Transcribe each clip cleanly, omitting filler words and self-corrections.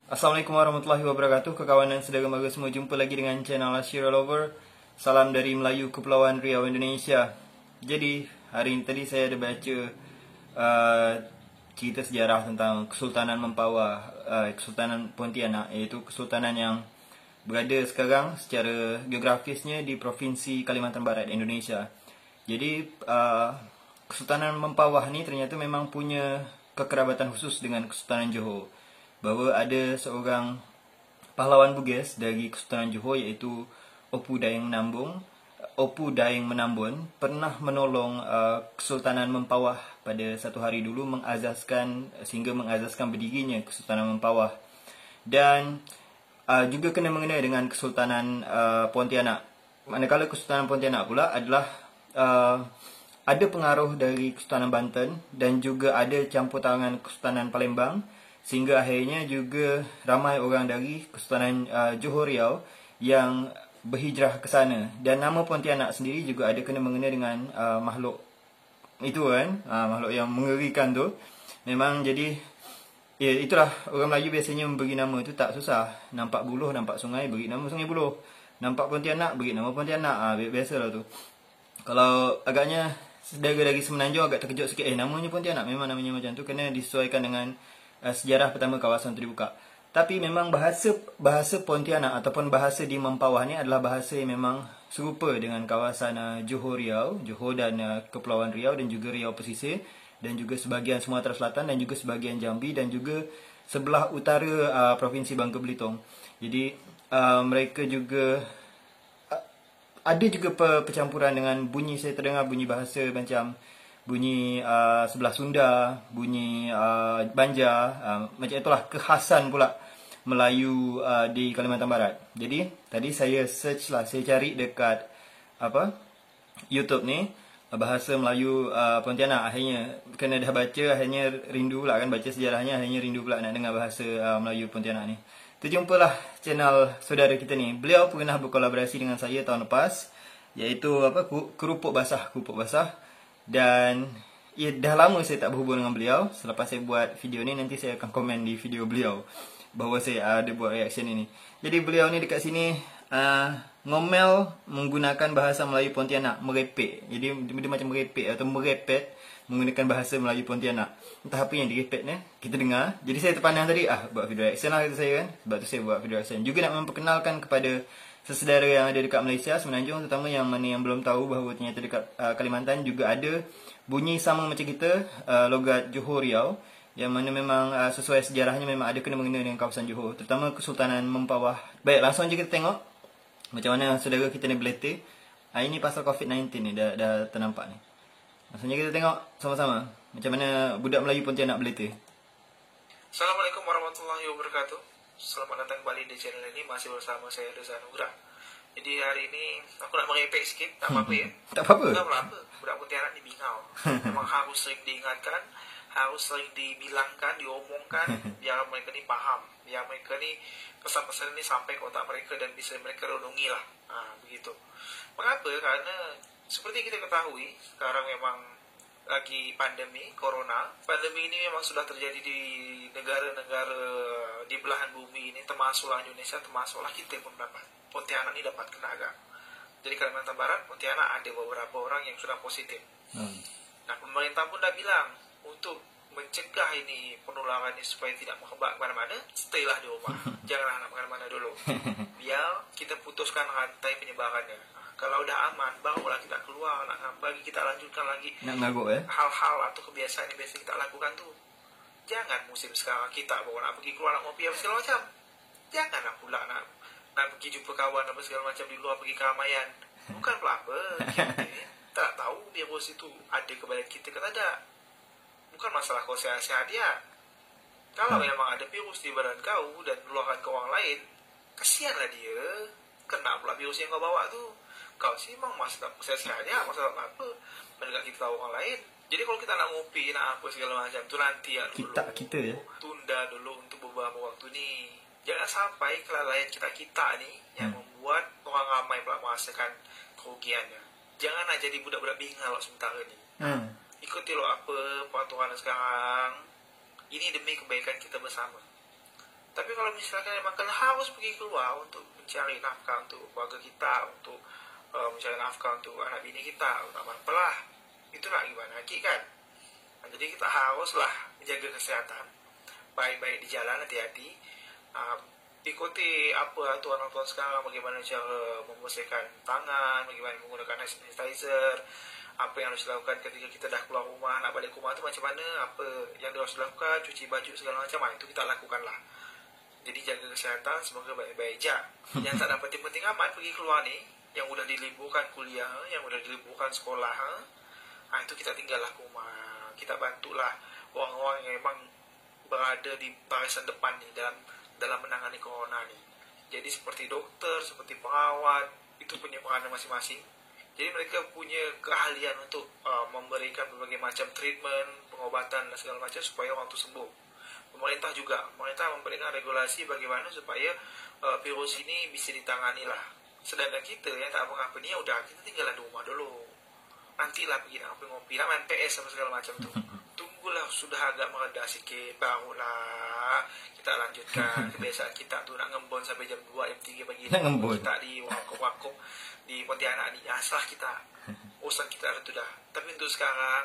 Assalamualaikum warahmatullahi wabarakatuh. Kekawanan saudara-mara semua, jumpa lagi dengan channel Ashira Lover. Salam dari Melayu Kepulauan Riau, Indonesia. Jadi hari ini tadi saya ada baca cerita sejarah tentang Kesultanan Mempawah, Kesultanan Pontianak, iaitu kesultanan yang berada sekarang secara geografisnya di Provinsi Kalimantan Barat, Indonesia. Jadi Kesultanan Mempawah ni ternyata memang punya kekerabatan khusus dengan Kesultanan Johor. Bahawa ada seorang pahlawan Bugis dari Kesultanan Johor, iaitu Opu Dayeng Menambun, pernah menolong Kesultanan Mempawah pada satu hari dulu sehingga mengazaskan berdirinya Kesultanan Mempawah. Dan juga kena mengenai dengan Kesultanan Pontianak. Manakala Kesultanan Pontianak pula adalah ada pengaruh dari Kesultanan Banten dan juga ada campur tangan Kesultanan Palembang, sehingga akhirnya juga ramai orang dari Kesultanan Johor Riau yang berhijrah ke sana. Dan nama Pontianak sendiri juga ada kena mengena dengan makhluk itu kan, makhluk yang mengerikan tu. Memang jadi, ya itulah, orang Melayu biasanya memberi nama tu tak susah. Nampak buluh, nampak sungai, beri nama Sungai Buluh. Nampak Pontianak, beri nama Pontianak. Biasalah tu. Kalau agaknya saudara dari Semenanjung agak terkejut sikit, namanya Pontianak, memang namanya macam tu, kena disesuaikan dengan sejarah pertama kawasan itu dibuka. Tapi memang bahasa Pontianak ataupun bahasa di Mempawah ni adalah bahasa yang memang serupa dengan kawasan Johor Riau, Johor dan Kepulauan Riau dan juga Riau Pesisir, dan juga sebahagian Sumatera Selatan dan juga sebahagian Jambi dan juga sebelah utara Provinsi Bangka Belitung. Jadi mereka juga ada juga percampuran dengan bunyi, saya terdengar bunyi bahasa macam bunyi sebelah Sunda, bunyi Banjar, macam itulah kekhasan pula Melayu di Kalimantan Barat. Jadi tadi saya search lah, saya cari dekat YouTube ni bahasa Melayu Pontianak. Akhirnya kena dah baca, akhirnya rindu pula kan baca sejarahnya, akhirnya rindu pula nak dengar bahasa Melayu Pontianak ni. Terjumpalah channel saudara kita ni. Beliau pernah berkolaborasi dengan saya tahun lepas, iaitu Kerupuk Basah. Dan ya, dah lama saya tak berhubung dengan beliau. Selepas saya buat video ni, nanti saya akan komen di video beliau bahawa saya ada buat reaction ini. Jadi beliau ni dekat sini ngomel menggunakan bahasa Melayu Pontianak, merepek. Jadi dia macam merepek atau merepet menggunakan bahasa Melayu Pontianak. Entah apa yang direpet ni, kita dengar. Jadi saya terpandang tadi, buat video reaction lah kata saya kan. Sebab tu saya buat video reaction. Juga nak memperkenalkan kepada sesedara yang ada dekat Malaysia, Semenanjung, terutama yang mana yang belum tahu bahawa ternyata dekat Kalimantan juga ada bunyi sama macam kita, logat Johor Riau, yang mana memang sesuai sejarahnya memang ada kena mengena dengan kawasan Johor, terutama Kesultanan Mempawah. Baik, langsung je kita tengok macam mana saudara kita ni berletih. Ini pasal COVID-19 ni dah ternampak ni. Langsung je kita tengok sama-sama macam mana budak Melayu Pontianak berletih. Assalamualaikum warahmatullahi wabarakatuh. Selamat datang kembali di channel ini, masih bersama saya Reza Nugra. Jadi hari ini aku nak merepek sikit, tak apa-apa ya. Tak apa-apa. Tak apa-apa. Budak Pontianak ni bingau. Memang harus sering diingatkan, harus sering dibilangkan, diomongkan, biar mereka ni faham, biar mereka ni pesan-pesan ni sampai ke otak mereka dan bisa mereka renungi lah. Begitu. Mengapa? Karena seperti kita ketahui, sekarang memang lagi pandemi corona. Pandemi ini memang sudah terjadi di negara-negara di belahan bumi ini, termasuklah Indonesia, termasuklah kita pun dapat. Pontianak ini dapat kena agak. Jadi Kalimantan Barat, Pontianak ada beberapa orang yang sudah positif. Nah, pemerintah pun dah bilang untuk mencegah ini penularan ini supaya tidak merebak kemana-mana, stay lah di rumah. Janganlah nak kemana-mana dulu. Biar kita putuskan rantai penyebarannya. Kalau dah aman, barulah kita keluar, nak bagi kita lanjutkan lagi hal-hal atau kebiasaan yang biasa kita lakukan tu. Jangan musim sekarang kita baru nak pergi keluar, nak ngopi apa segala macam. Janganlah pula nak pergi jumpa kawan apa segala macam di luar, pergi keramaian. Bukan pula apa, kita tak tahu virus itu ada ke badan kita ke tidak. Bukan masalah kau sehat-sehat dia. Kalau memang ada virus di badan kau dan menularkan ke orang lain, kasihanlah dia, kena pula virus yang kau bawa tu. Kau sih memang masalah sehat dia, masalah apa, mendekat kita tahu orang lain. Jadi kalau kita nak ngopi, nak apa segala macam tu, nanti dulu, kita ya, tunda dulu untuk beberapa waktu ni. Jangan sampai kelalaian kita ni yang membuat orang ramai pula merasakan kerugiannya. Jangan nak jadi budak-budak bingal sementara ni. Ikuti lo apa peraturan sekarang. Ini demi kebaikan kita bersama. Tapi kalau misalkan emang kalian harus pergi keluar untuk mencari nafkah untuk keluarga kita, untuk mencari nafkah untuk anak bini kita, tak apa-apalah. Itu nak gimana lagi kan? Nah, jadi kita haruslah menjaga kesehatan, baik-baik di jalan, hati-hati. Ikuti apa aturan-aturan sekarang, bagaimana cara membersihkan tangan, bagaimana menggunakan hand sanitizer, apa yang harus dilakukan ketika kita dah keluar rumah, nak balik rumah tu macam mana, apa yang harus dilakukan, cuci baju segala macam, itu kita lakukanlah. Jadi jaga kesehatan, semoga baik-baik je. Yang tak ada penting-penting amat pergi keluar ni, yang udah diliburkan kuliah, yang udah diliburkan sekolah, itu kita tinggallah rumah. Kita bantulah orang-orang yang memang berada di barisan depan ni dalam menangani corona ni. Jadi seperti dokter, seperti perawat, itu punya peranan masing-masing. Jadi mereka punya keahlian untuk memberikan berbagai macam treatment, pengobatan dan segala macam supaya orang tu sembuh. Pemerintah memberikan regulasi bagaimana supaya virus ini bisa ditangani lah. Sedangkan kita yang tak apa-apa ni, udah kita tinggal di rumah dulu. Nantilah pergi nak ngopi, nak main PS sama segala macam tu. Tunggulah sudah agak mereda sikit, barulah kita lanjutkan kebiasaan kita tu nak ngembon sampai jam 2, jam 3 pagi. Nak ngembon. Kita di wakop-wakop di Pontianak ni. Salah kita. Urusan kita tu dah. Tapi untuk sekarang,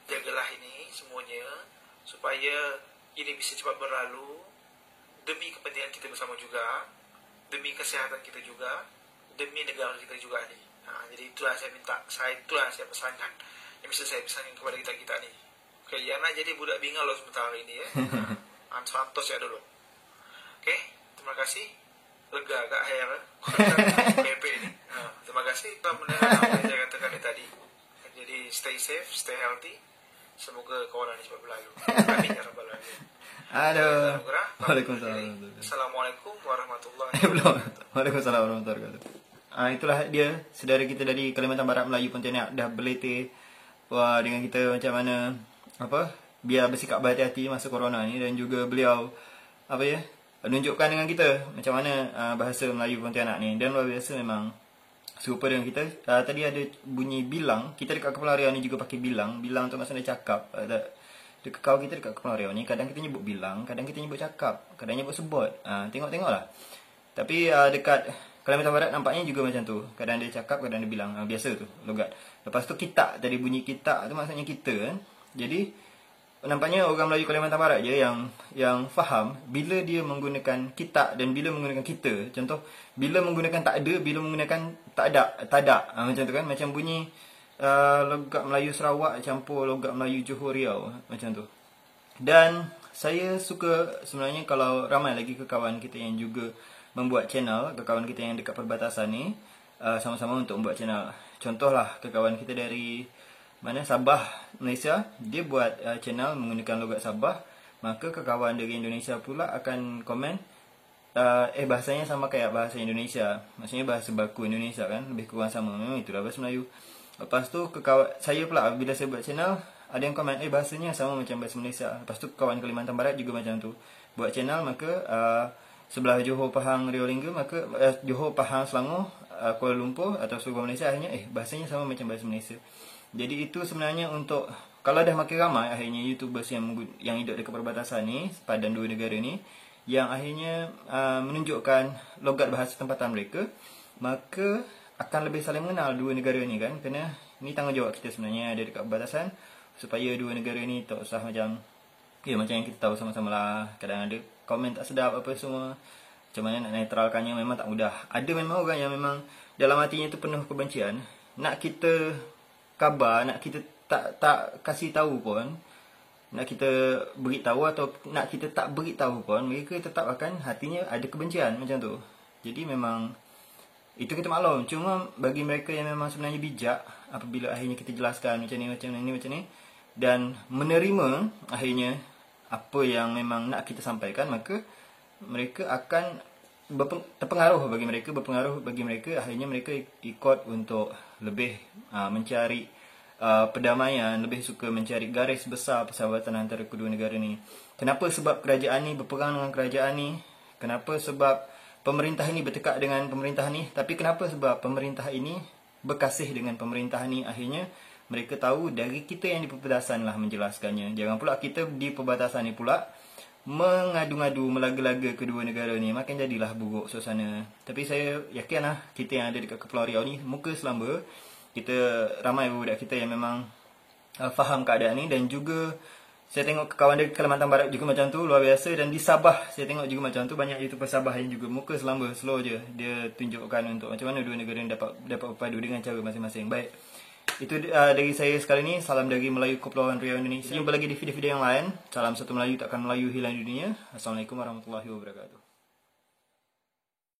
jagalah ini semuanya supaya ini bisa cepat berlalu demi kepentingan kita bersama juga, demi kesehatan kita juga, demi negara kita juga ni. Jadi itulah saya minta, itulah saya pesankan, yang bisa saya pesankan kepada kita ni. Oke, jangan jadi budak bingal loh sebentar hari ini ya. Santos ya dulu. Oke, terima kasih. Lega agak air PP ini. Terima kasih telah mendengar apa yang saya katakan tadi. Jadi stay safe, stay healthy. Semoga corona ini cepat berlalu. Amin ya rabbal alamin. Aduh. Waalaikumsalam. Assalamualaikum warahmatullahi wabarakatuh. Waalaikumsalam warahmatullahi wabarakatuh. Itulah dia saudara kita dari Kalimantan Barat Melayu Pontianak dah berletih dengan kita macam mana biar bersikap berhati-hati masa corona ni, dan juga beliau menunjukkan dengan kita macam mana bahasa Melayu Pontianak ni, dan luar biasa memang serupa dengan kita. Tadi ada bunyi bilang, kita dekat Kepulauan Riau ni juga pakai bilang tu maksudnya cakap. Dekat kau kita dekat Kepulauan Riau ni kadang kita nyebut bilang, kadang kita nyebut cakap, kadang nyebut sebut. Tengok-tengoklah. Tapi dekat Kalimantan Barat nampaknya juga macam tu. Kadang dia cakap, kadang dia bilang. Biasa tu, logat. Lepas tu kita, tadi bunyi kita tu maksudnya kita kan. Jadi nampaknya orang Melayu Kalimantan Barat je yang faham bila dia menggunakan kita dan bila menggunakan kita. Contoh, bila menggunakan tak ada, bila menggunakan tak ada. Macam tu kan. Macam bunyi logat Melayu Sarawak campur logat Melayu Johor Riau. Macam tu. Dan saya suka sebenarnya kalau ramai lagi kawan kita yang juga membuat channel, kawan kita yang dekat perbatasan ni, sama-sama untuk membuat channel. Contohlah kawan kita dari Sabah, Malaysia, dia buat channel menggunakan logat Sabah, maka kawan dari Indonesia pula akan komen bahasanya sama kayak bahasa Indonesia. Maksudnya bahasa baku Indonesia kan, lebih kurang sama. Memang itulah bahasa Melayu. Lepas tu saya pula bila saya buat channel, ada yang komen bahasanya sama macam bahasa Malaysia. Lepas tu kawan Kalimantan Barat juga macam tu. Buat channel, maka sebelah Johor, Pahang, Rio Lingga, maka Johor, Pahang, Selangor, Kuala Lumpur atau seluruh Malaysia, akhirnya bahasanya sama macam bahasa Malaysia. Jadi itu sebenarnya untuk, kalau dah makin ramai akhirnya YouTubers yang hidup dekat perbatasan ni, padan dua negara ni, yang akhirnya menunjukkan logat bahasa tempatan mereka, maka akan lebih saling mengenal dua negara ni kan. Kerana ni tanggungjawab kita sebenarnya ada dekat perbatasan, supaya dua negara ni tak usah macam yang kita tahu sama-sama lah. Kadang ada komen tak sedap apa semua, macam mana nak netralkannya memang tak mudah. Ada memang orang yang memang dalam hatinya tu penuh kebencian, nak kita khabar, nak kita tak kasih tahu pun, nak kita beritahu atau nak kita tak beritahu pun, mereka tetap akan hatinya ada kebencian macam tu. Jadi memang itu kita maklum. Cuma bagi mereka yang memang sebenarnya bijak, apabila akhirnya kita jelaskan macam ni dan menerima akhirnya apa yang memang nak kita sampaikan, maka mereka akan berpengaruh bagi mereka. Akhirnya mereka ikut untuk lebih mencari perdamaian, lebih suka mencari garis besar persahabatan antara kedua negara ni. Kenapa? Sebab kerajaan ni berperang dengan kerajaan ni. Kenapa? Sebab pemerintah ini bertekak dengan pemerintah ni. Tapi kenapa? Sebab pemerintah ini berkasih dengan pemerintah ni. Akhirnya mereka tahu dari kita yang di perbatasan lah menjelaskannya. Jangan pula kita di perbatasan ni pula mengadu-ngadu, melaga-laga kedua negara ni, makin jadilah buruk suasana. Tapi saya yakin lah, kita yang ada dekat Kepulauan Riau ni, muka selamba, kita ramai budak kita yang memang faham keadaan ni. Dan juga saya tengok kawan dari Kalimantan Barat juga macam tu, luar biasa. Dan di Sabah saya tengok juga macam tu, banyak YouTuber Sabah yang juga muka selamba, slow je dia tunjukkan untuk macam mana dua negara ni dapat berpadu dengan cara masing-masing. Baik, itu dari saya sekali ni. Salam dari Melayu Kepulauan Riau Indonesia. Jumpa lagi di video-video yang lain. Salam satu Melayu, takkan Melayu hilang di dunia. Assalamualaikum warahmatullahi wabarakatuh.